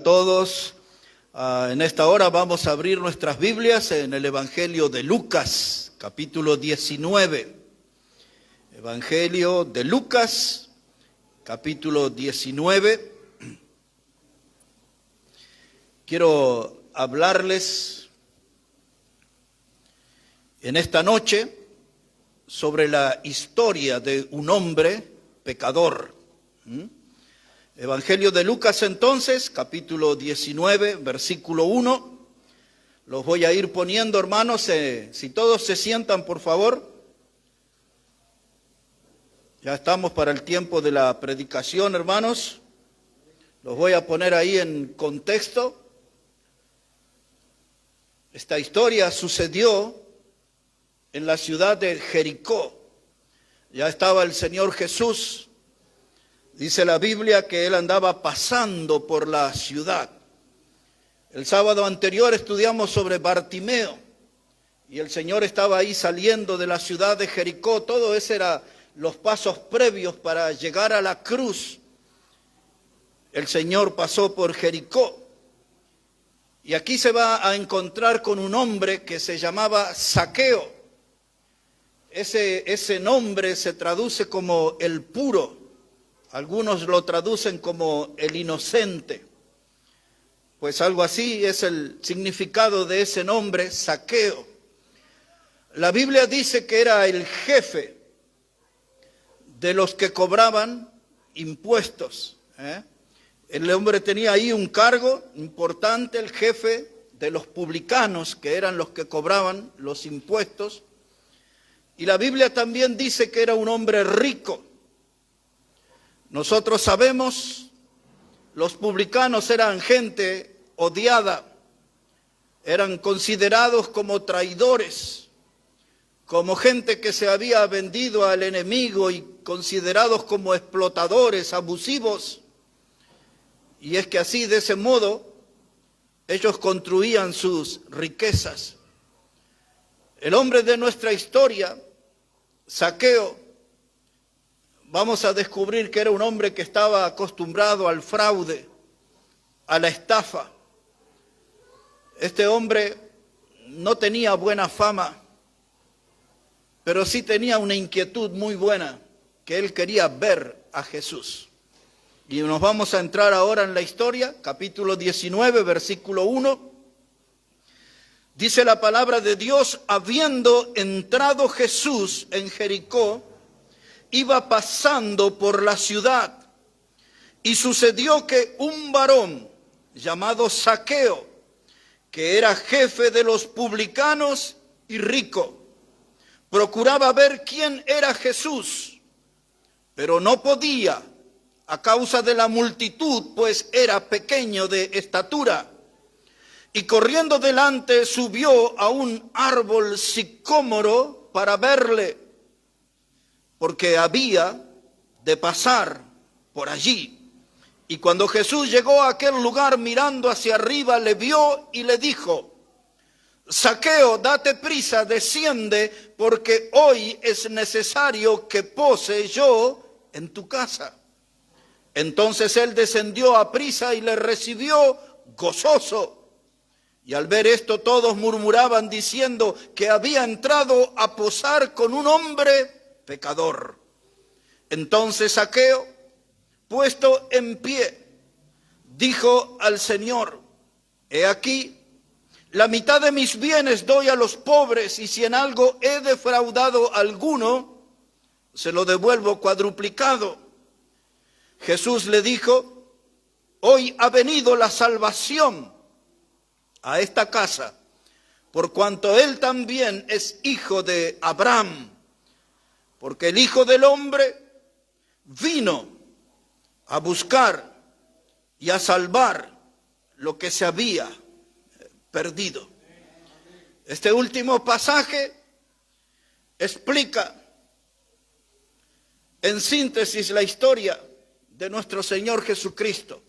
Todos, en esta hora vamos a abrir nuestras Biblias en el Evangelio de Lucas, capítulo 19. Evangelio de Lucas, capítulo 19. Quiero hablarles en esta noche sobre la historia de un hombre pecador. Evangelio de Lucas entonces, capítulo 19, versículo 1. Los voy a ir poniendo, hermanos, si todos se sientan, por favor. Ya estamos para el tiempo de la predicación, hermanos. Los voy a poner ahí en contexto. Esta historia sucedió en la ciudad de Jericó. Ya estaba el Señor Jesús. Dice la Biblia que él andaba pasando por la ciudad. El sábado anterior estudiamos sobre Bartimeo y el Señor estaba ahí saliendo de la ciudad de Jericó. Todo eso eran los pasos previos para llegar a la cruz. El Señor pasó por Jericó y aquí se va a encontrar con un hombre que se llamaba Zaqueo. Ese nombre se traduce como el puro. Algunos lo traducen como el inocente. Pues algo así es el significado de ese nombre, Zaqueo. La Biblia dice que era el jefe de los que cobraban impuestos. El hombre tenía ahí un cargo importante, el jefe de los publicanos, que eran los que cobraban los impuestos. Y la Biblia también dice que era un hombre rico. Nosotros sabemos, los publicanos eran gente odiada, eran considerados como traidores, como gente que se había vendido al enemigo y considerados como explotadores, abusivos. Y es que así, de ese modo, ellos construían sus riquezas. El hombre de nuestra historia, Zaqueo, vamos a descubrir que era un hombre que estaba acostumbrado al fraude, a la estafa. Este hombre no tenía buena fama, pero sí tenía una inquietud muy buena, que él quería ver a Jesús. Y nos vamos a entrar ahora en la historia, capítulo 19, versículo 1. Dice la palabra de Dios: habiendo entrado Jesús en Jericó, iba pasando por la ciudad, y sucedió que un varón llamado Zaqueo, que era jefe de los publicanos y rico, procuraba ver quién era Jesús, pero no podía a causa de la multitud, pues era pequeño de estatura. Y corriendo delante subió a un árbol sicómoro para verle, porque había de pasar por allí. Y cuando Jesús llegó a aquel lugar, mirando hacia arriba, le vio y le dijo: Zaqueo, date prisa, desciende, porque hoy es necesario que pose yo en tu casa. Entonces él descendió a prisa y le recibió gozoso. Y al ver esto todos murmuraban diciendo que había entrado a posar con un hombre pecador. Entonces Zaqueo, puesto en pie, dijo al Señor: he aquí, la mitad de mis bienes doy a los pobres, y si en algo he defraudado a alguno, se lo devuelvo cuadruplicado. Jesús le dijo: hoy ha venido la salvación a esta casa, por cuanto él también es hijo de Abraham, porque el Hijo del Hombre vino a buscar y a salvar lo que se había perdido. Este último pasaje explica en síntesis la historia de nuestro Señor Jesucristo.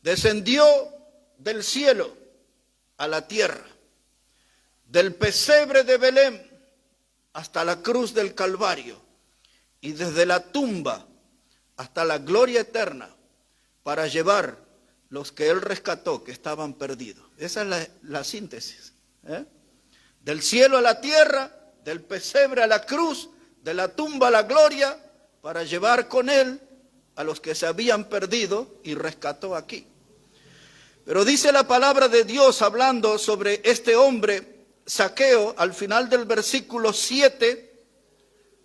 Descendió del cielo a la tierra, del pesebre de Belén hasta la cruz del Calvario, y desde la tumba hasta la gloria eterna, para llevar los que él rescató, que estaban perdidos. Esa es la síntesis. Del cielo a la tierra, del pesebre a la cruz, de la tumba a la gloria, para llevar con él a los que se habían perdido y rescató aquí. Pero dice la palabra de Dios hablando sobre este hombre, Zaqueo, al final del versículo 7,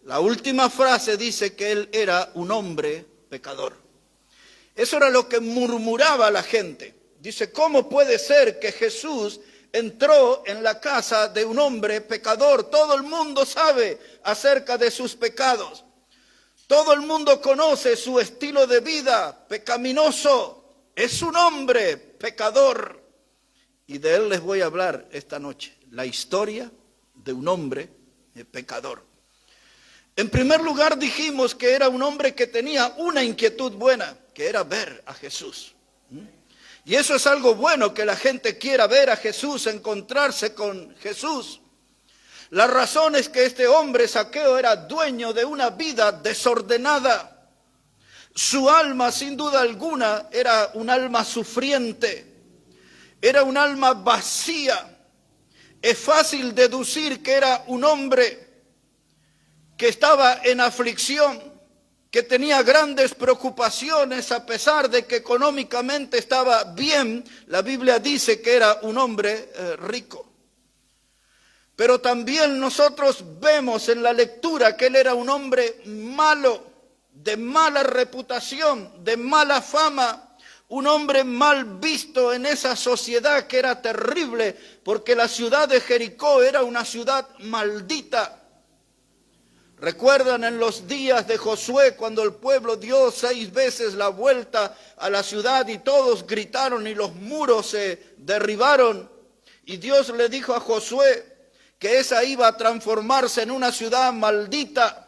la última frase dice que él era un hombre pecador. Eso era lo que murmuraba la gente. Dice, ¿cómo puede ser que Jesús entró en la casa de un hombre pecador? Todo el mundo sabe acerca de sus pecados. Todo el mundo conoce su estilo de vida pecaminoso. Es un hombre pecador. Y de él les voy a hablar esta noche. La historia de un hombre pecador. En primer lugar dijimos que era un hombre que tenía una inquietud buena, que era ver a Jesús. Y eso es algo bueno, que la gente quiera ver a Jesús, encontrarse con Jesús. La razón es que este hombre, Zaqueo, era dueño de una vida desordenada. Su alma, sin duda alguna, era un alma sufriente. Era un alma vacía. Es fácil deducir que era un hombre que estaba en aflicción, que tenía grandes preocupaciones a pesar de que económicamente estaba bien. La Biblia dice que era un hombre rico. Pero también nosotros vemos en la lectura que él era un hombre malo, de mala reputación, de mala fama, un hombre mal visto en esa sociedad que era terrible, porque la ciudad de Jericó era una ciudad maldita. ¿Recuerdan en los días de Josué cuando el pueblo dio 6 veces la vuelta a la ciudad y todos gritaron y los muros se derribaron? Y Dios le dijo a Josué que esa iba a transformarse en una ciudad maldita.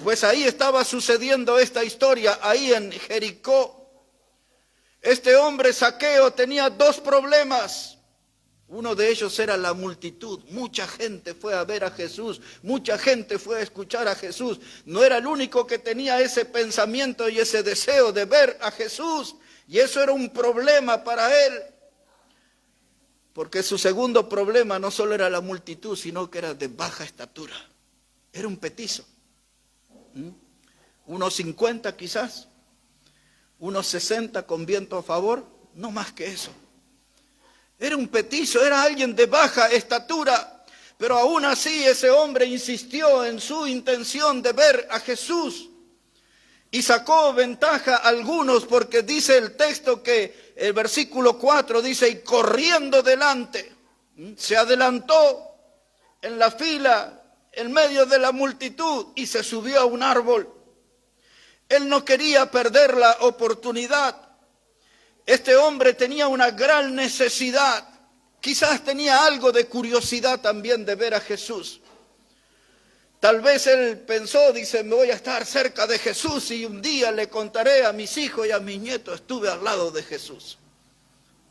Pues ahí estaba sucediendo esta historia, ahí en Jericó. Este hombre Zaqueo tenía 2 problemas. Uno de ellos era la multitud. Mucha gente fue a ver a Jesús, mucha gente fue a escuchar a Jesús. No era el único que tenía ese pensamiento y ese deseo de ver a Jesús. Y eso era un problema para él. Porque su segundo problema no solo era la multitud, sino que era de baja estatura. Era un petizo. 1,50 quizás, 1,60 con viento a favor, no más que eso. Era un petizo, era alguien de baja estatura, pero aún así ese hombre insistió en su intención de ver a Jesús y sacó ventaja a algunos, porque dice el texto que el versículo 4 dice, y corriendo delante, se adelantó en la fila, en medio de la multitud, y se subió a un árbol. Él no quería perder la oportunidad. Este hombre tenía una gran necesidad, quizás tenía algo de curiosidad también de ver a Jesús. Tal vez él pensó, dice, me voy a estar cerca de Jesús y un día le contaré a mis hijos y a mis nietos, estuve al lado de Jesús.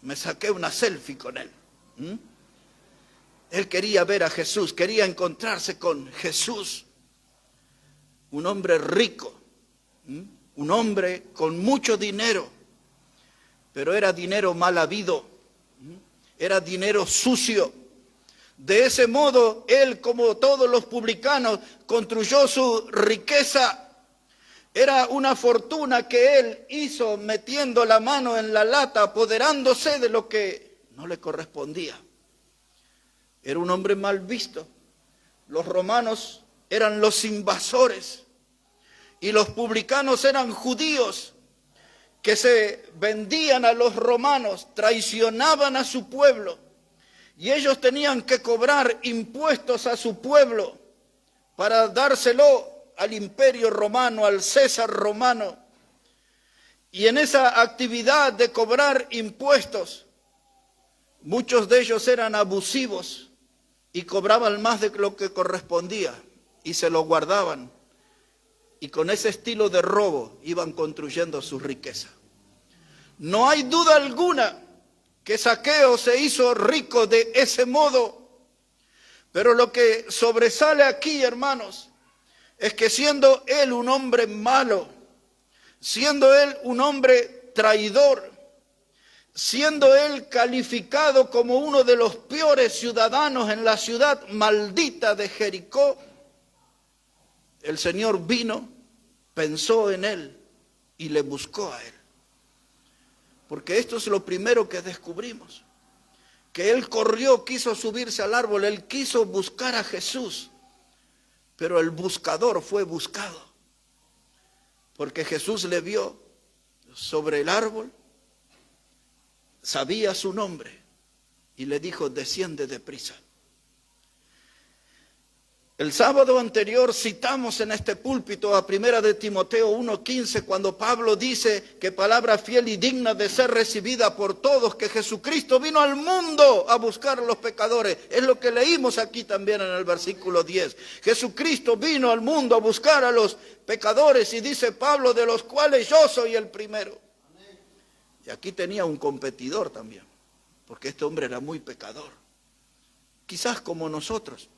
Me saqué una selfie con él. Él quería ver a Jesús, quería encontrarse con Jesús. Un hombre rico, un hombre con mucho dinero. Pero era dinero mal habido, era dinero sucio. De ese modo, él, como todos los publicanos, construyó su riqueza. Era una fortuna que él hizo metiendo la mano en la lata, apoderándose de lo que no le correspondía. Era un hombre mal visto. Los romanos eran los invasores y los publicanos eran judíos que se vendían a los romanos, traicionaban a su pueblo, y ellos tenían que cobrar impuestos a su pueblo para dárselo al imperio romano, al César romano. Y en esa actividad de cobrar impuestos, muchos de ellos eran abusivos y cobraban más de lo que correspondía y se lo guardaban. Y con ese estilo de robo iban construyendo su riqueza. No hay duda alguna que Zaqueo se hizo rico de ese modo. Pero lo que sobresale aquí, hermanos, es que siendo él un hombre malo, siendo él un hombre traidor, siendo él calificado como uno de los peores ciudadanos en la ciudad maldita de Jericó, el Señor vino, pensó en él y le buscó a él. Porque esto es lo primero que descubrimos, que él corrió, quiso subirse al árbol, él quiso buscar a Jesús, pero el buscador fue buscado, porque Jesús le vio sobre el árbol, sabía su nombre y le dijo: desciende deprisa. El sábado anterior citamos en este púlpito a 1 de Timoteo 1:15, cuando Pablo dice que palabra fiel y digna de ser recibida por todos, que Jesucristo vino al mundo a buscar a los pecadores. Es lo que leímos aquí también en el versículo 10. Jesucristo vino al mundo a buscar a los pecadores, y dice Pablo, de los cuales yo soy el primero. Y aquí tenía un competidor también, porque este hombre era muy pecador, quizás como nosotros.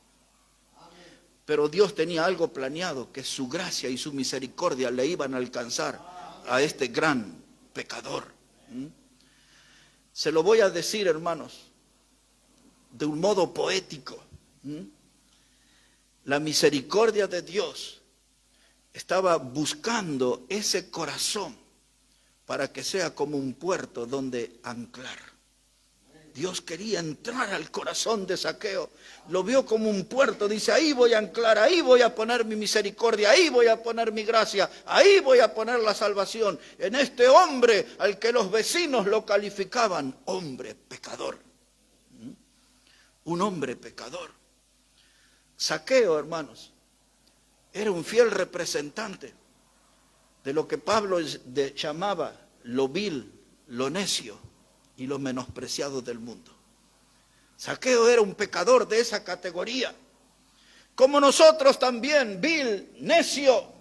Pero Dios tenía algo planeado, que su gracia y su misericordia le iban a alcanzar a este gran pecador. Se lo voy a decir, hermanos, de un modo poético. La misericordia de Dios estaba buscando ese corazón para que sea como un puerto donde anclar. Dios quería entrar al corazón de Zaqueo, lo vio como un puerto, dice: ahí voy a anclar, ahí voy a poner mi misericordia, ahí voy a poner mi gracia, ahí voy a poner la salvación, en este hombre al que los vecinos lo calificaban hombre pecador. Un hombre pecador. Zaqueo, hermanos, era un fiel representante de lo que Pablo llamaba lo vil, lo necio y lo menospreciado del mundo. Zaqueo era un pecador de esa categoría, como nosotros también, vil, necio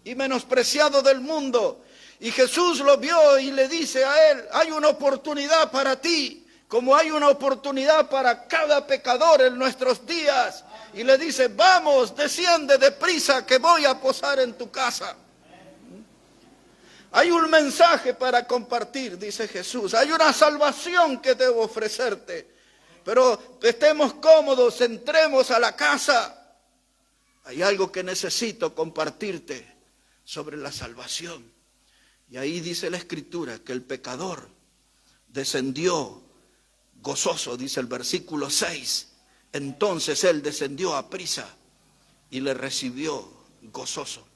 y menospreciado del mundo. Y Jesús lo vio y le dice a él: hay una oportunidad para ti, como hay una oportunidad para cada pecador en nuestros días. Y le dice: vamos, desciende deprisa, que voy a posar en tu casa. Hay un mensaje para compartir, dice Jesús. Hay una salvación que debo ofrecerte. Pero estemos cómodos, entremos a la casa. Hay algo que necesito compartirte sobre la salvación. Y ahí dice la Escritura que el pecador descendió gozoso, dice el versículo 6. Entonces él descendió aprisa y le recibió gozoso.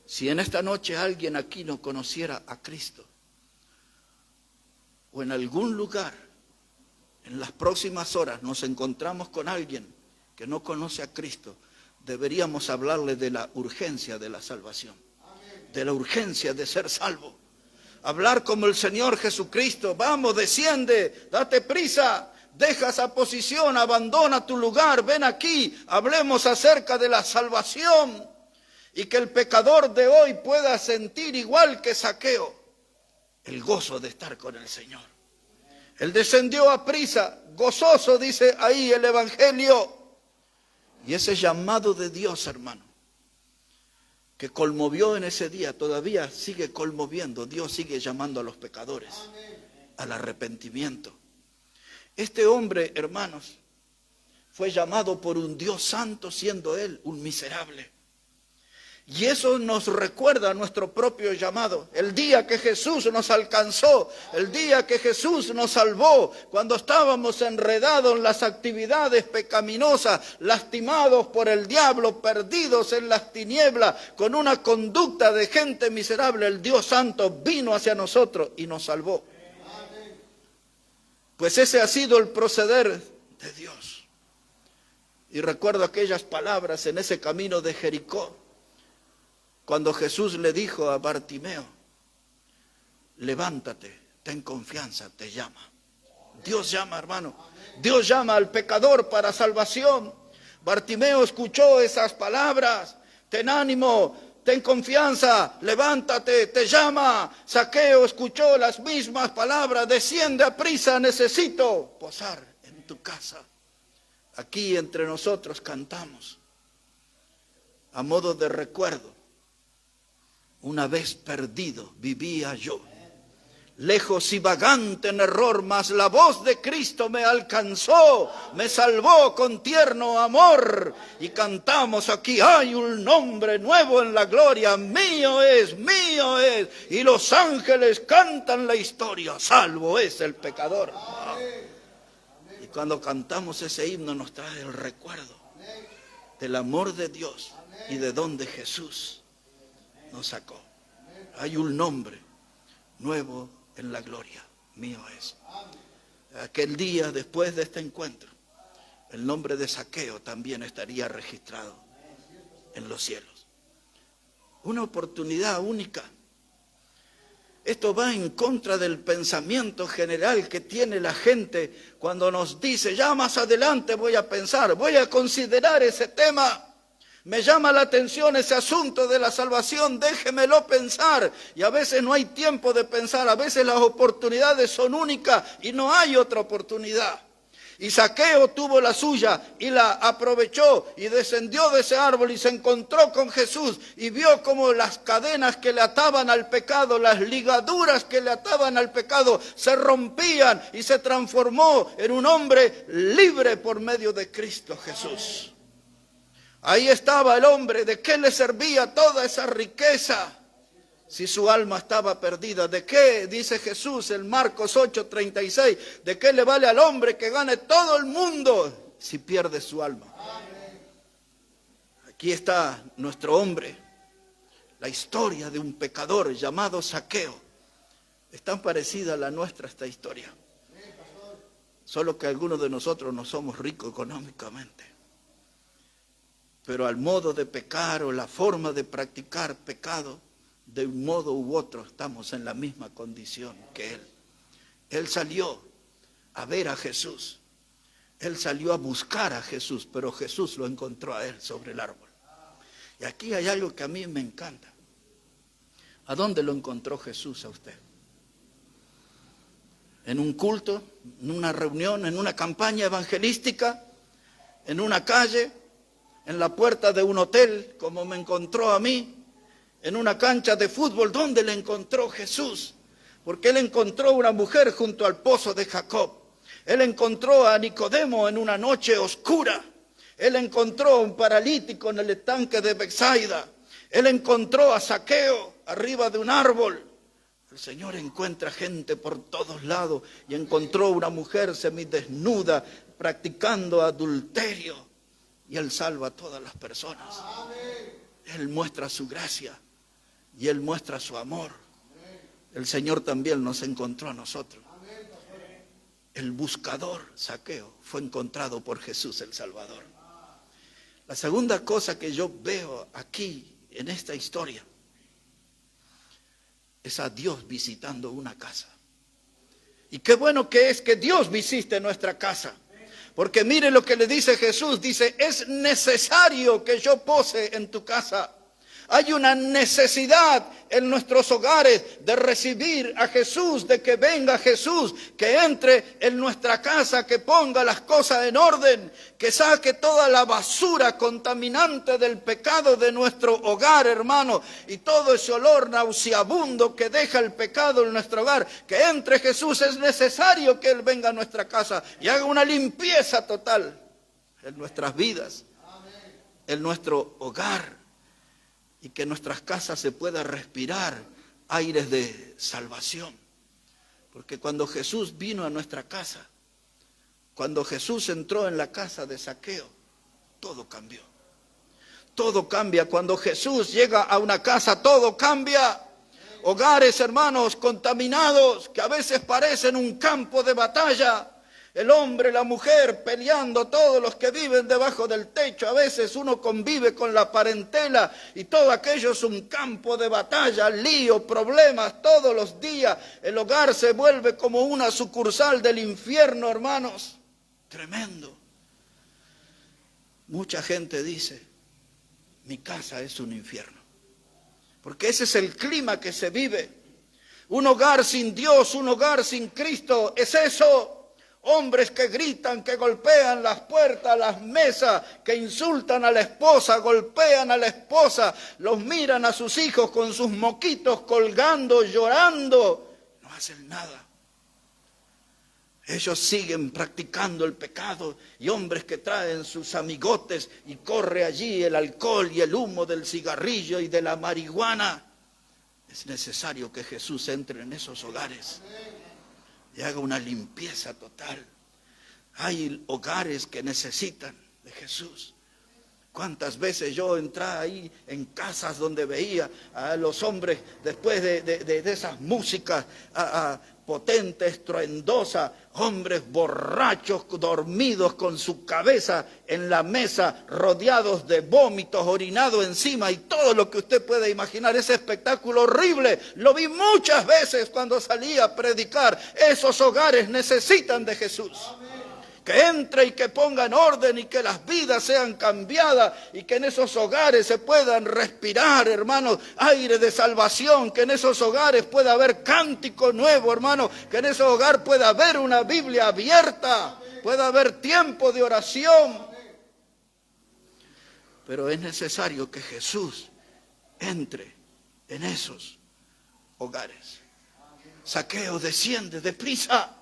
Si en esta noche alguien aquí no conociera a Cristo, o en algún lugar, en las próximas horas nos encontramos con alguien que no conoce a Cristo, deberíamos hablarle de la urgencia de la salvación, de la urgencia de ser salvo. Hablar como el Señor Jesucristo: vamos, desciende, date prisa, deja esa posición, abandona tu lugar, ven aquí, hablemos acerca de la salvación. Y que el pecador de hoy pueda sentir, igual que Zaqueo, el gozo de estar con el Señor. Él descendió aprisa, gozoso, dice ahí el Evangelio. Y ese llamado de Dios, hermano, que conmovió en ese día, todavía sigue conmoviendo. Dios sigue llamando a los pecadores al arrepentimiento. Este hombre, hermanos, fue llamado por un Dios santo, siendo él un miserable. Y eso nos recuerda nuestro propio llamado. El día que Jesús nos alcanzó, el día que Jesús nos salvó, cuando estábamos enredados en las actividades pecaminosas, lastimados por el diablo, perdidos en las tinieblas, con una conducta de gente miserable, el Dios Santo vino hacia nosotros y nos salvó. Pues ese ha sido el proceder de Dios. Y recuerdo aquellas palabras en ese camino de Jericó, cuando Jesús le dijo a Bartimeo: levántate, ten confianza, te llama. Dios llama, hermano. Dios llama al pecador para salvación. Bartimeo escuchó esas palabras: ten ánimo, ten confianza, levántate, te llama. Zaqueo escuchó las mismas palabras: desciende aprisa, necesito posar en tu casa. Aquí entre nosotros cantamos a modo de recuerdo: una vez perdido vivía yo, lejos y vagante en error, mas la voz de Cristo me alcanzó, me salvó con tierno amor. Y cantamos aquí, hay un nombre nuevo en la gloria, mío es, y los ángeles cantan la historia, salvo es el pecador. Y cuando cantamos ese himno nos trae el recuerdo del amor de Dios y de donde Jesús nos sacó. Hay un nombre nuevo en la gloria, mío es. Aquel día, después de este encuentro, el nombre de Zaqueo también estaría registrado en los cielos. Una oportunidad única. Esto va en contra del pensamiento general que tiene la gente cuando nos dice, ya más adelante voy a pensar, voy a considerar ese tema. Me llama la atención ese asunto de la salvación, déjemelo pensar. Y a veces no hay tiempo de pensar, a veces las oportunidades son únicas y no hay otra oportunidad. Y Zaqueo tuvo la suya y la aprovechó y descendió de ese árbol y se encontró con Jesús y vio como las cadenas que le ataban al pecado, las ligaduras que le ataban al pecado se rompían y se transformó en un hombre libre por medio de Cristo Jesús. Ahí estaba el hombre. ¿De qué le servía toda esa riqueza si su alma estaba perdida? ¿De qué, dice Jesús en Marcos 8:36, de qué le vale al hombre que gane todo el mundo si pierde su alma? Aquí está nuestro hombre, la historia de un pecador llamado Zaqueo. Es tan parecida a la nuestra esta historia, solo que algunos de nosotros no somos ricos económicamente. Pero al modo de pecar o la forma de practicar pecado, de un modo u otro estamos en la misma condición que él. Él salió a ver a Jesús. Él salió a buscar a Jesús, pero Jesús lo encontró a él sobre el árbol. Y aquí hay algo que a mí me encanta. ¿A dónde lo encontró Jesús a usted? ¿En un culto? ¿En una reunión? ¿En una campaña evangelística? ¿En una calle? ¿En la puerta de un hotel, como me encontró a mí? ¿En una cancha de fútbol? ¿Dónde le encontró Jesús? Porque él encontró una mujer junto al pozo de Jacob. Él encontró a Nicodemo en una noche oscura. Él encontró a un paralítico en el estanque de Betsaida. Él encontró a Zaqueo arriba de un árbol. El Señor encuentra gente por todos lados y encontró una mujer semidesnuda practicando adulterio. Y Él salva a todas las personas. Él muestra su gracia y Él muestra su amor. El Señor también nos encontró a nosotros. El buscador, Zaqueo, fue encontrado por Jesús el Salvador. La segunda cosa que yo veo aquí en esta historia es a Dios visitando una casa. Y qué bueno que es que Dios visite nuestra casa. Porque mire lo que le dice Jesús, dice, es necesario que yo pose en tu casa. Hay una necesidad en nuestros hogares de recibir a Jesús, de que venga Jesús, que entre en nuestra casa, que ponga las cosas en orden, que saque toda la basura contaminante del pecado de nuestro hogar, hermano, y todo ese olor nauseabundo que deja el pecado en nuestro hogar, que entre Jesús. Es necesario que Él venga a nuestra casa y haga una limpieza total en nuestras vidas, en nuestro hogar. Y que en nuestras casas se pueda respirar aires de salvación. Porque cuando Jesús vino a nuestra casa, cuando Jesús entró en la casa de Zaqueo, todo cambió. Todo cambia. Cuando Jesús llega a una casa, todo cambia. Hogares, hermanos, contaminados, que a veces parecen un campo de batalla. El hombre, la mujer peleando, todos los que viven debajo del techo. A veces uno convive con la parentela y todo aquello es un campo de batalla, lío, problemas todos los días. El hogar se vuelve como una sucursal del infierno, hermanos. Tremendo. Mucha gente dice, mi casa es un infierno. Porque ese es el clima que se vive. Un hogar sin Dios, un hogar sin Cristo, es eso. Hombres que gritan, que golpean las puertas, las mesas, que insultan a la esposa, golpean a la esposa, los miran a sus hijos con sus moquitos colgando, llorando. No hacen nada. Ellos siguen practicando el pecado y hombres que traen sus amigotes y corre allí el alcohol y el humo del cigarrillo y de la marihuana. Es necesario que Jesús entre en esos hogares y haga una limpieza total. Hay hogares que necesitan de Jesús. ¿Cuántas veces yo entraba ahí en casas donde veía a los hombres después de esas músicas potentes, estruendosas, hombres borrachos, dormidos con su cabeza en la mesa, rodeados de vómitos, orinados encima y todo lo que usted puede imaginar? Ese espectáculo horrible lo vi muchas veces cuando salía a predicar. Esos hogares necesitan de Jesús. Que entre y que ponga en orden y que las vidas sean cambiadas y que en esos hogares se puedan respirar, hermanos, aire de salvación, que en esos hogares pueda haber cántico nuevo, hermano, que en ese hogar pueda haber una Biblia abierta, pueda haber tiempo de oración. Pero es necesario que Jesús entre en esos hogares. Zaqueo desciende deprisa.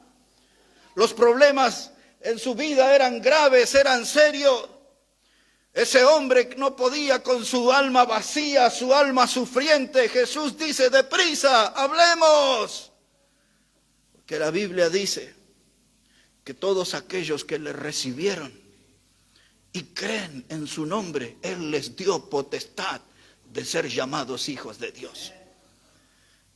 Los problemas en su vida eran graves, eran serios. Ese hombre no podía con su alma vacía, su alma sufriente. Jesús dice, deprisa, hablemos. Porque la Biblia dice que todos aquellos que le recibieron y creen en su nombre, Él les dio potestad de ser llamados hijos de Dios.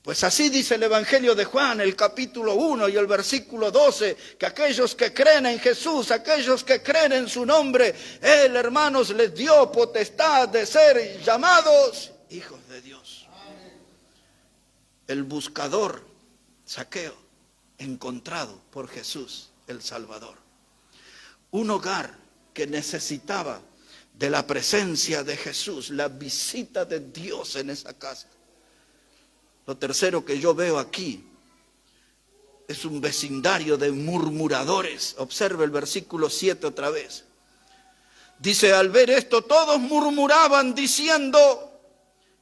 Pues así dice el Evangelio de Juan, el capítulo 1 y el versículo 12, que aquellos que creen en Jesús, aquellos que creen en su nombre, Él, hermanos, les dio potestad de ser llamados hijos de Dios. El buscador, Zaqueo, encontrado por Jesús, el Salvador. Un hogar que necesitaba de la presencia de Jesús, la visita de Dios en esa casa. Lo tercero que yo veo aquí es un vecindario de murmuradores. Observe el versículo 7 otra vez. Dice, al ver esto todos murmuraban diciendo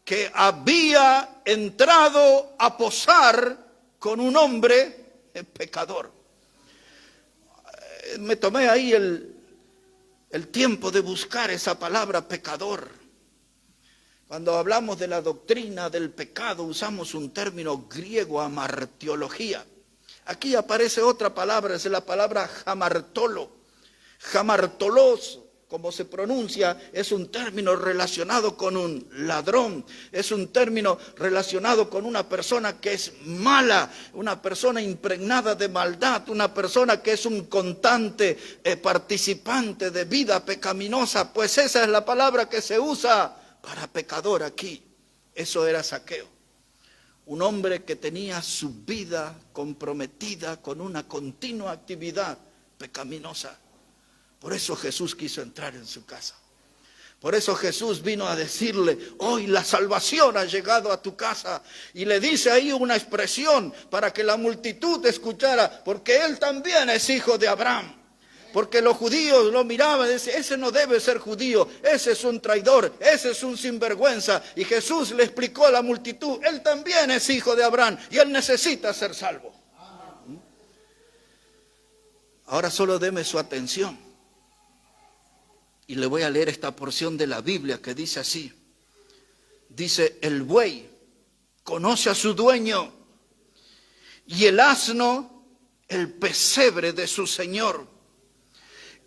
que había entrado a posar con un hombre pecador. Me tomé ahí el tiempo de buscar esa palabra pecador. Cuando hablamos de la doctrina del pecado, usamos un término griego, amartiología. Aquí aparece otra palabra, es la palabra jamartolo. Jamartolos, como se pronuncia, es un término relacionado con un ladrón. Es un término relacionado con una persona que es mala, una persona impregnada de maldad, una persona que es un constante participante de vida pecaminosa. Pues esa es la palabra que se usa para pecador aquí. Eso era Zaqueo, un hombre que tenía su vida comprometida con una continua actividad pecaminosa. Por eso Jesús quiso entrar en su casa. Por eso Jesús vino a decirle, hoy la salvación ha llegado a tu casa. Y le dice ahí una expresión para que la multitud escuchara, porque él también es hijo de Abraham. Porque los judíos lo miraban y decían, ese no debe ser judío, ese es un traidor, ese es un sinvergüenza. Y Jesús le explicó a la multitud, él también es hijo de Abraham y él necesita ser salvo. Ahora solo deme su atención. Y le voy a leer esta porción de la Biblia que dice así. Dice, el buey conoce a su dueño y el asno el pesebre de su señor.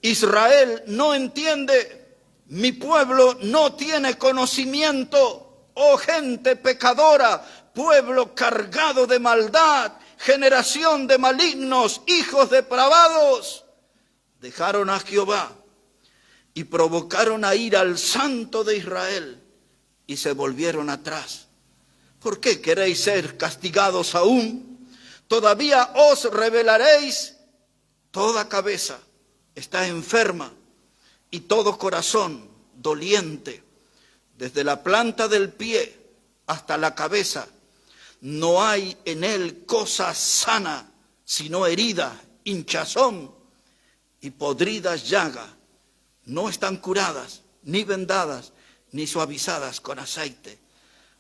Israel no entiende, mi pueblo no tiene conocimiento, oh gente pecadora, pueblo cargado de maldad, generación de malignos, hijos depravados. Dejaron a Jehová y provocaron a ir al Santo de Israel y se volvieron atrás. ¿Por qué queréis ser castigados aún? Todavía os rebelaréis. Toda cabeza está enferma y todo corazón doliente, desde la planta del pie hasta la cabeza. No hay en él cosa sana, sino herida, hinchazón y podridas llagas. No están curadas, ni vendadas, ni suavizadas con aceite.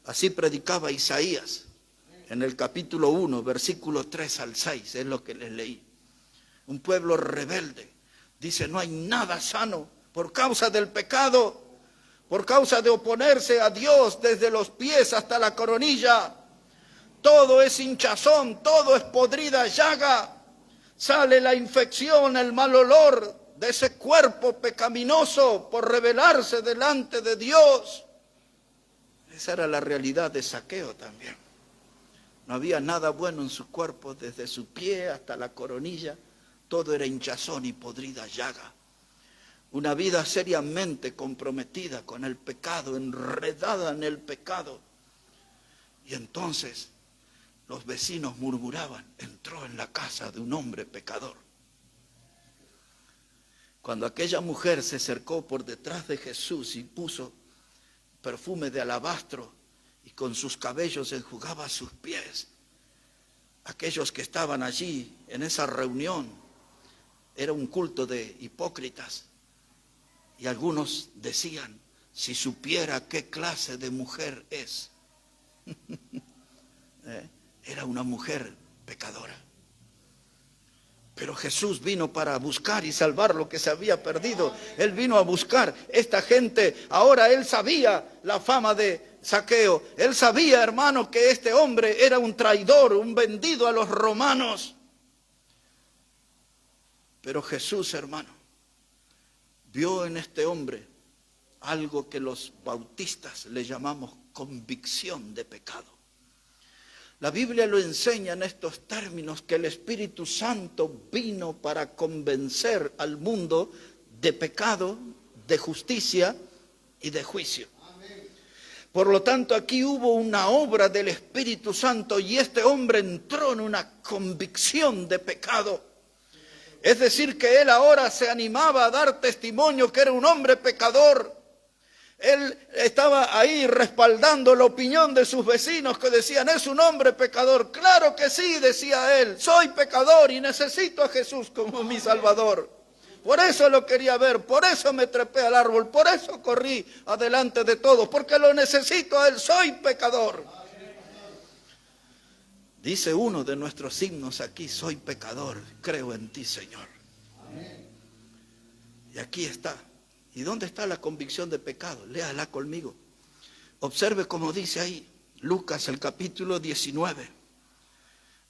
Así predicaba Isaías en el capítulo 1, versículo 3 al 6, es lo que les leí. Un pueblo rebelde. Dice, no hay nada sano por causa del pecado, por causa de oponerse a Dios desde los pies hasta la coronilla. Todo es hinchazón, todo es podrida llaga. Sale la infección, el mal olor de ese cuerpo pecaminoso por rebelarse delante de Dios. Esa era la realidad de Zaqueo también. No había nada bueno en su cuerpo, desde su pie hasta la coronilla. Todo era hinchazón y podrida llaga. Una vida seriamente comprometida con el pecado, enredada en el pecado. Y entonces los vecinos murmuraban, entró en la casa de un hombre pecador. Cuando aquella mujer se acercó por detrás de Jesús y puso perfume de alabastro y con sus cabellos enjugaba sus pies, aquellos que estaban allí en esa reunión, era un culto de hipócritas. Y algunos decían, si supiera qué clase de mujer es. Era una mujer pecadora. Pero Jesús vino para buscar y salvar lo que se había perdido. Él vino a buscar esta gente. Ahora él sabía la fama de Zaqueo. Él sabía, hermano, que este hombre era un traidor, un vendido a los romanos. Pero Jesús, hermano, vio en este hombre algo que los bautistas le llamamos convicción de pecado. La Biblia lo enseña en estos términos, que el Espíritu Santo vino para convencer al mundo de pecado, de justicia y de juicio. Por lo tanto, aquí hubo una obra del Espíritu Santo y este hombre entró en una convicción de pecado. Es decir, que él ahora se animaba a dar testimonio que era un hombre pecador. Él estaba ahí respaldando la opinión de sus vecinos que decían, es un hombre pecador. Claro que sí, decía él, soy pecador y necesito a Jesús como mi Salvador. Por eso lo quería ver, por eso me trepé al árbol, por eso corrí adelante de todos, porque lo necesito a él, soy pecador. Dice uno de nuestros himnos aquí, soy pecador, creo en ti, Señor. Y aquí está. ¿Y dónde está la convicción de pecado? Léala conmigo. Observe cómo dice ahí, Lucas, el capítulo 19,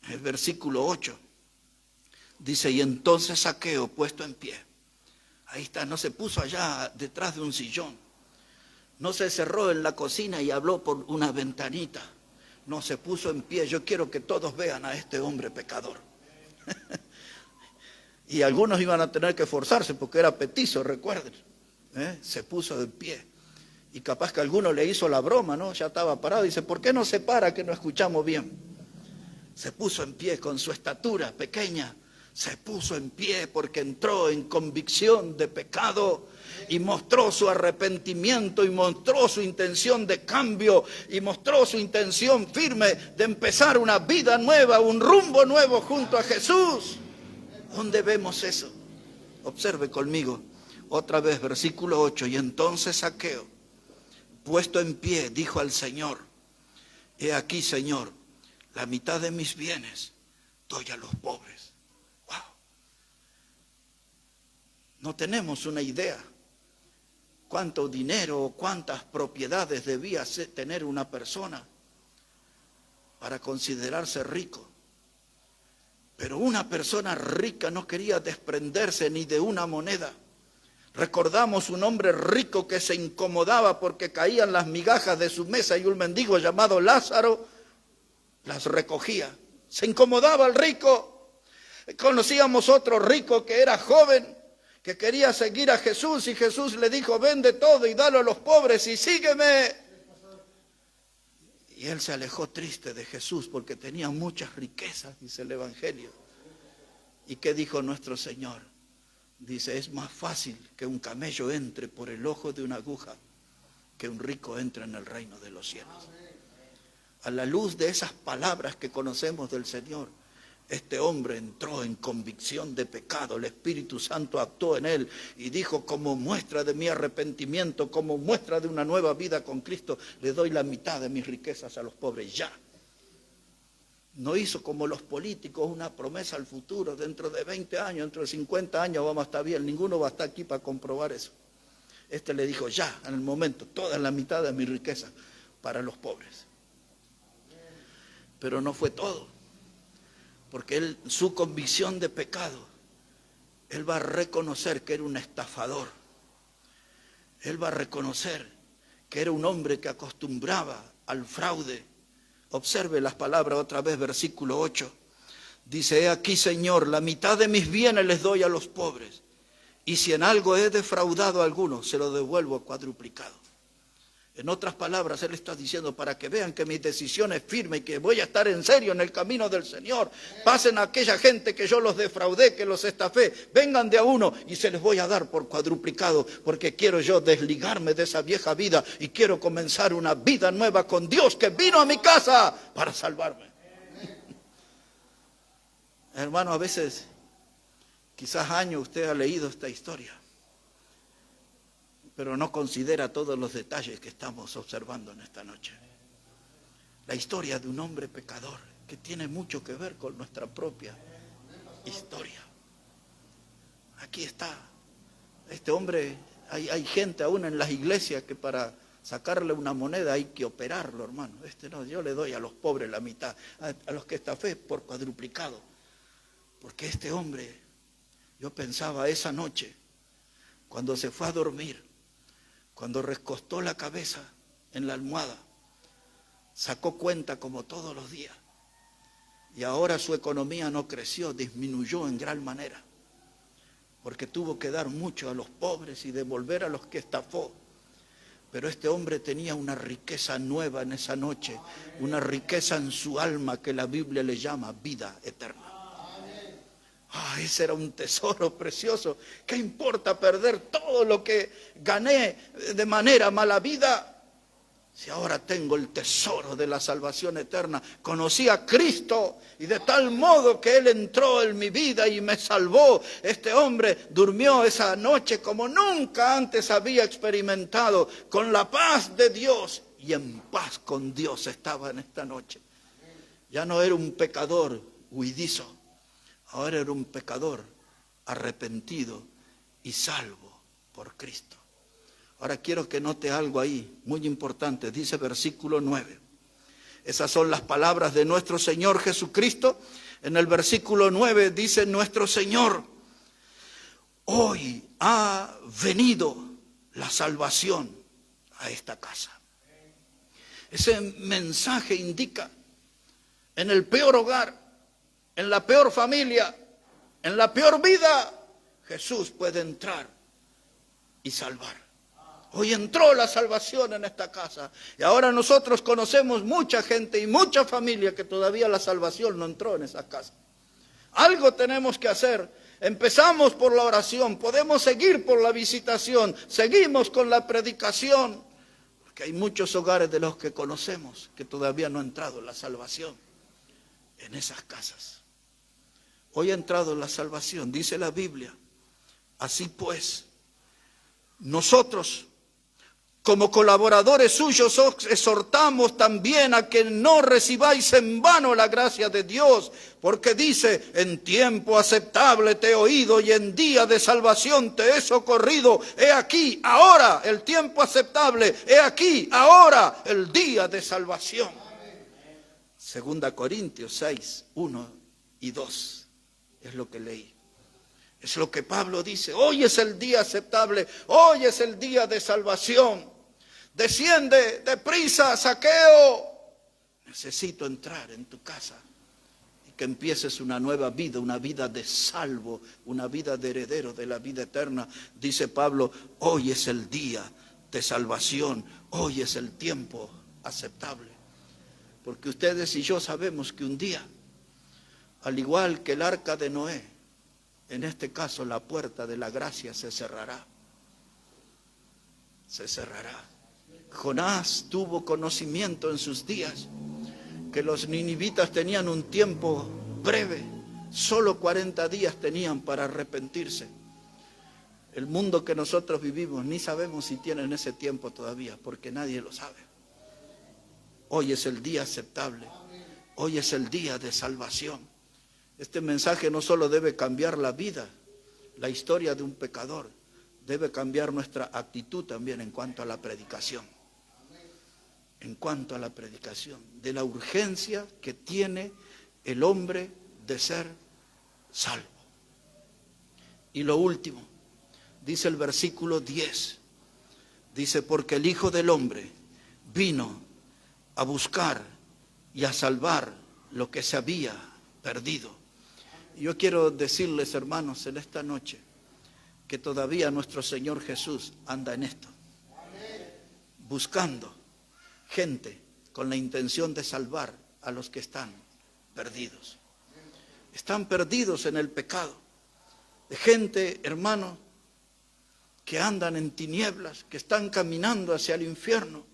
el versículo 8. Dice, y entonces Zaqueo, puesto en pie. Ahí está, no se puso allá detrás de un sillón. No se cerró en la cocina y habló por una ventanita. No, se puso en pie. Yo quiero que todos vean a este hombre pecador. Y algunos iban a tener que esforzarse porque era petizo, recuerden. Se puso de pie. Y capaz que alguno le hizo la broma, ¿no? Ya estaba parado. Dice, ¿por qué no se para que no escuchamos bien? Se puso en pie con su estatura pequeña. Se puso en pie porque entró en convicción de pecado y mostró su arrepentimiento y mostró su intención de cambio y mostró su intención firme de empezar una vida nueva, un rumbo nuevo junto a Jesús. ¿Dónde vemos eso? Observe conmigo. Otra vez, versículo 8. Y entonces Zaqueo, puesto en pie, dijo al Señor, he aquí, Señor, la mitad de mis bienes doy a los pobres. ¡Wow! No tenemos una idea cuánto dinero o cuántas propiedades debía tener una persona para considerarse rico. Pero una persona rica no quería desprenderse ni de una moneda. Recordamos un hombre rico que se incomodaba porque caían las migajas de su mesa y un mendigo llamado Lázaro las recogía. Se incomodaba el rico. Conocíamos otro rico que era joven, que quería seguir a Jesús y Jesús le dijo, vende todo y dalo a los pobres y sígueme. Y él se alejó triste de Jesús porque tenía muchas riquezas, dice el Evangelio. ¿Y qué dijo nuestro Señor? Dice, es más fácil que un camello entre por el ojo de una aguja que un rico entre en el reino de los cielos. A la luz de esas palabras que conocemos del Señor, este hombre entró en convicción de pecado. El Espíritu Santo actuó en él y dijo, como muestra de mi arrepentimiento, como muestra de una nueva vida con Cristo, le doy la mitad de mis riquezas a los pobres ya. No hizo como los políticos una promesa al futuro, dentro de 20 años, dentro de 50 años vamos a estar bien. Ninguno va a estar aquí para comprobar eso. Este le dijo, ya, en el momento, toda la mitad de mi riqueza para los pobres. Pero no fue todo, porque él, su convicción de pecado, él va a reconocer que era un estafador. Él va a reconocer que era un hombre que acostumbraba al fraude. Observe las palabras otra vez, versículo 8. Dice, he aquí, Señor, la mitad de mis bienes les doy a los pobres, y si en algo he defraudado a alguno, se lo devuelvo cuadruplicado. En otras palabras, él está diciendo, para que vean que mi decisión es firme y que voy a estar en serio en el camino del Señor. Pasen a aquella gente que yo los defraudé, que los estafé, vengan de a uno y se les voy a dar por cuadruplicado, porque quiero yo desligarme de esa vieja vida y quiero comenzar una vida nueva con Dios que vino a mi casa para salvarme. Hermano, a veces, quizás años usted ha leído esta historia, pero no considera todos los detalles que estamos observando en esta noche. La historia de un hombre pecador que tiene mucho que ver con nuestra propia historia. Aquí está. Este hombre, hay gente aún en las iglesias que para sacarle una moneda hay que operarlo, hermano. No, yo le doy a los pobres la mitad, a los que estafé por cuadruplicado. Porque este hombre, yo pensaba esa noche, cuando se fue a dormir, cuando recostó la cabeza en la almohada, sacó cuenta como todos los días. Y ahora su economía no creció, disminuyó en gran manera. Porque tuvo que dar mucho a los pobres y devolver a los que estafó. Pero este hombre tenía una riqueza nueva en esa noche, una riqueza en su alma que la Biblia le llama vida eterna. Ese era un tesoro precioso. ¿Qué importa perder todo lo que gané de manera mala vida? Si ahora tengo el tesoro de la salvación eterna. Conocí a Cristo y de tal modo que Él entró en mi vida y me salvó. Este hombre durmió esa noche como nunca antes había experimentado, con la paz de Dios, y en paz con Dios estaba en esta noche. Ya no era un pecador huidizo. Ahora era un pecador arrepentido y salvo por Cristo. Ahora quiero que note algo ahí, muy importante. Dice versículo 9. Esas son las palabras de nuestro Señor Jesucristo. En el versículo 9 dice nuestro Señor, hoy ha venido la salvación a esta casa. Ese mensaje indica, en el peor hogar, en la peor familia, en la peor vida, Jesús puede entrar y salvar. Hoy entró la salvación en esta casa. Y ahora nosotros conocemos mucha gente y mucha familia que todavía la salvación no entró en esa casa. Algo tenemos que hacer. Empezamos por la oración, podemos seguir por la visitación, seguimos con la predicación. Porque hay muchos hogares de los que conocemos que todavía no ha entrado la salvación en esas casas. Hoy ha entrado la salvación, dice la Biblia. Así pues, nosotros, como colaboradores suyos, os exhortamos también a que no recibáis en vano la gracia de Dios, porque dice, en tiempo aceptable te he oído y en día de salvación te he socorrido. He aquí, ahora, el tiempo aceptable. He aquí, ahora, el día de salvación. 2 Corintios 6, 1 y 2. Es lo que leí. Es lo que Pablo dice. Hoy es el día aceptable. Hoy es el día de salvación. Desciende deprisa, Zaqueo. Necesito entrar en tu casa y que empieces una nueva vida, una vida de salvo, una vida de heredero de la vida eterna. Dice Pablo, hoy es el día de salvación. Hoy es el tiempo aceptable. Porque ustedes y yo sabemos que un día, al igual que el arca de Noé, en este caso la puerta de la gracia se cerrará. Se cerrará. Jonás tuvo conocimiento en sus días que los ninivitas tenían un tiempo breve, solo 40 días tenían para arrepentirse. El mundo que nosotros vivimos, ni sabemos si tienen ese tiempo todavía, porque nadie lo sabe. Hoy es el día aceptable. Hoy es el día de salvación. Este mensaje no solo debe cambiar la vida, la historia de un pecador, debe cambiar nuestra actitud también en cuanto a la predicación. En cuanto a la predicación, de la urgencia que tiene el hombre de ser salvo. Y lo último, dice el versículo 10, dice, porque el Hijo del Hombre vino a buscar y a salvar lo que se había perdido. Y yo quiero decirles, hermanos, en esta noche, que todavía nuestro Señor Jesús anda en esto, buscando gente con la intención de salvar a los que están perdidos. Están perdidos en el pecado. De gente, hermano, que andan en tinieblas, que están caminando hacia el infierno.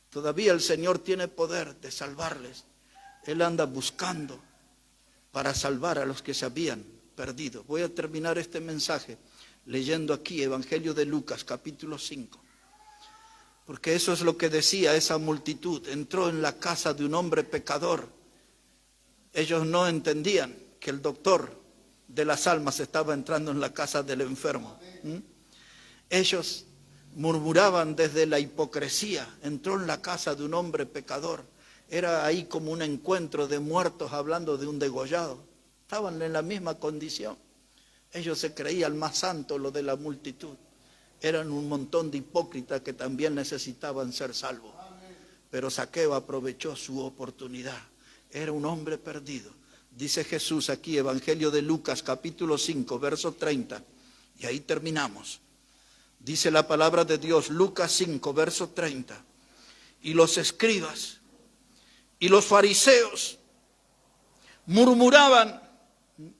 Todavía el Señor tiene poder de salvarles. Él anda buscando para salvar a los que se habían perdido. Voy a terminar este mensaje leyendo aquí Evangelio de Lucas, capítulo 5. Porque eso es lo que decía esa multitud. Entró en la casa de un hombre pecador. Ellos no entendían que el doctor de las almas estaba entrando en la casa del enfermo. Ellos murmuraban desde la hipocresía. Entró en la casa de un hombre pecador. Era ahí como un encuentro de muertos hablando de un degollado. Estaban en la misma condición. Ellos se creían más santos, lo de la multitud. Eran un montón de hipócritas que también necesitaban ser salvos. Pero Zaqueo aprovechó su oportunidad. Era un hombre perdido. Dice Jesús aquí, Evangelio de Lucas, capítulo 5, verso 30. Y ahí terminamos. Dice la palabra de Dios, Lucas 5, verso 30. Y los escribas y los fariseos murmuraban.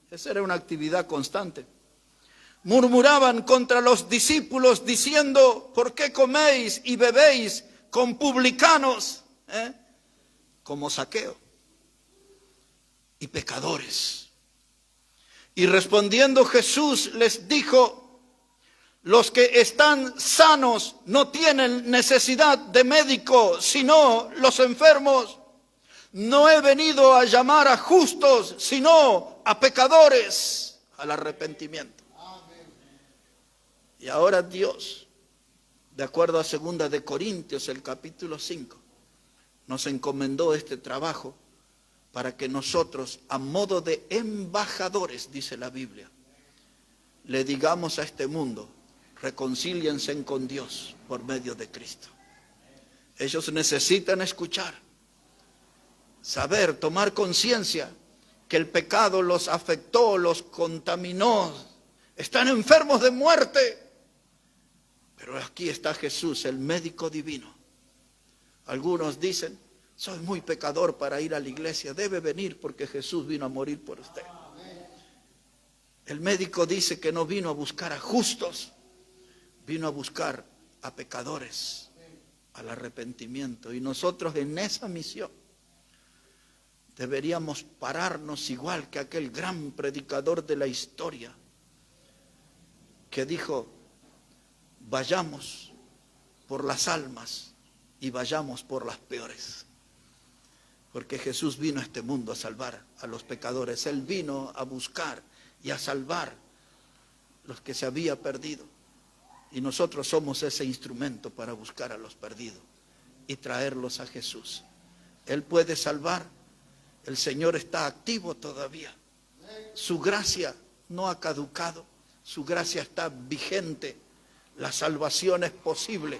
Esa era una actividad constante. Murmuraban contra los discípulos diciendo, ¿por qué coméis y bebéis con publicanos? Como Zaqueo. Y pecadores. Y respondiendo Jesús les dijo, los que están sanos no tienen necesidad de médico, sino los enfermos. No he venido a llamar a justos, sino a pecadores al arrepentimiento. Y ahora Dios, de acuerdo a 2 de Corintios, el capítulo 5, nos encomendó este trabajo para que nosotros, a modo de embajadores, dice la Biblia, le digamos a este mundo, reconcíliense con Dios por medio de Cristo. Ellos necesitan escuchar, saber, tomar conciencia que el pecado los afectó, los contaminó, están enfermos de muerte. Pero aquí está Jesús, el médico divino. Algunos dicen, soy muy pecador para ir a la iglesia. Debe venir porque Jesús vino a morir por usted. El médico dice que no vino a buscar a justos, vino a buscar a pecadores, al arrepentimiento. Y nosotros en esa misión deberíamos pararnos igual que aquel gran predicador de la historia que dijo, vayamos por las almas y vayamos por las peores. Porque Jesús vino a este mundo a salvar a los pecadores. Él vino a buscar y a salvar los que se había perdido. Y nosotros somos ese instrumento para buscar a los perdidos y traerlos a Jesús. Él puede salvar. El Señor está activo todavía. Su gracia no ha caducado. Su gracia está vigente. La salvación es posible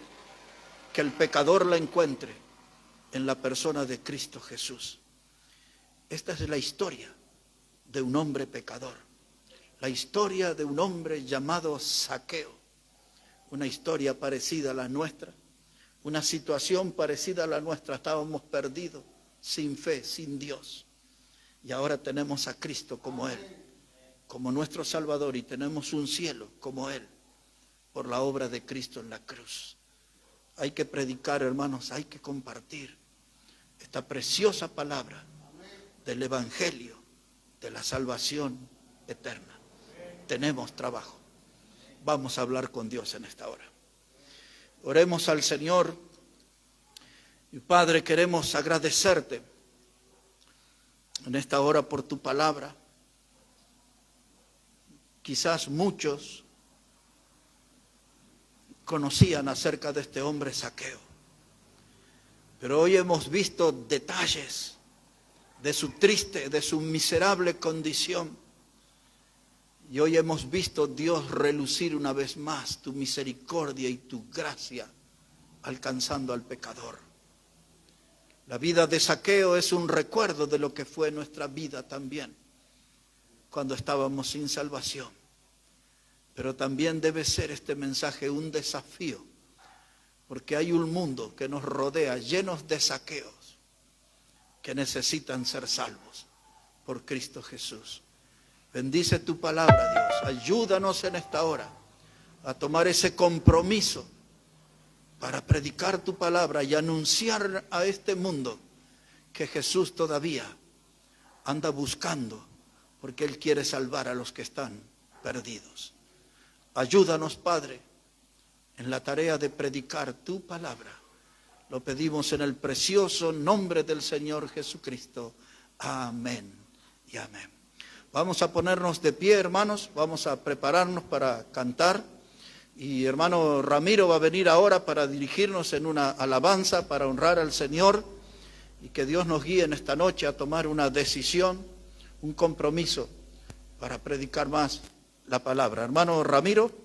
que el pecador la encuentre en la persona de Cristo Jesús. Esta es la historia de un hombre pecador. La historia de un hombre llamado Zaqueo. Una historia parecida a la nuestra. Una situación parecida a la nuestra. Estábamos perdidos, sin fe, sin Dios. Y ahora tenemos a Cristo como Él, como nuestro Salvador, y tenemos un cielo como Él, por la obra de Cristo en la cruz. Hay que predicar, hermanos, hay que compartir esta preciosa palabra del Evangelio, de la salvación eterna. Tenemos trabajo. Vamos a hablar con Dios en esta hora. Oremos al Señor. Y Padre, queremos agradecerte en esta hora por tu palabra. Quizás muchos conocían acerca de este hombre Zaqueo, pero hoy hemos visto detalles de su triste, de su miserable condición. Y hoy hemos visto, Dios, relucir una vez más tu misericordia y tu gracia alcanzando al pecador. La vida de Zaqueo es un recuerdo de lo que fue nuestra vida también, cuando estábamos sin salvación. Pero también debe ser este mensaje un desafío, porque hay un mundo que nos rodea llenos de Zaqueos que necesitan ser salvos por Cristo Jesús. Bendice tu palabra, Dios. Ayúdanos en esta hora a tomar ese compromiso para predicar tu palabra y anunciar a este mundo que Jesús todavía anda buscando, porque Él quiere salvar a los que están perdidos. Ayúdanos, Padre, en la tarea de predicar tu palabra. Lo pedimos en el precioso nombre del Señor Jesucristo. Amén y amén. Vamos a ponernos de pie, hermanos. Vamos a prepararnos para cantar. Y hermano Ramiro va a venir ahora para dirigirnos en una alabanza para honrar al Señor. Y que Dios nos guíe en esta noche a tomar una decisión, un compromiso para predicar más la palabra. Hermano Ramiro.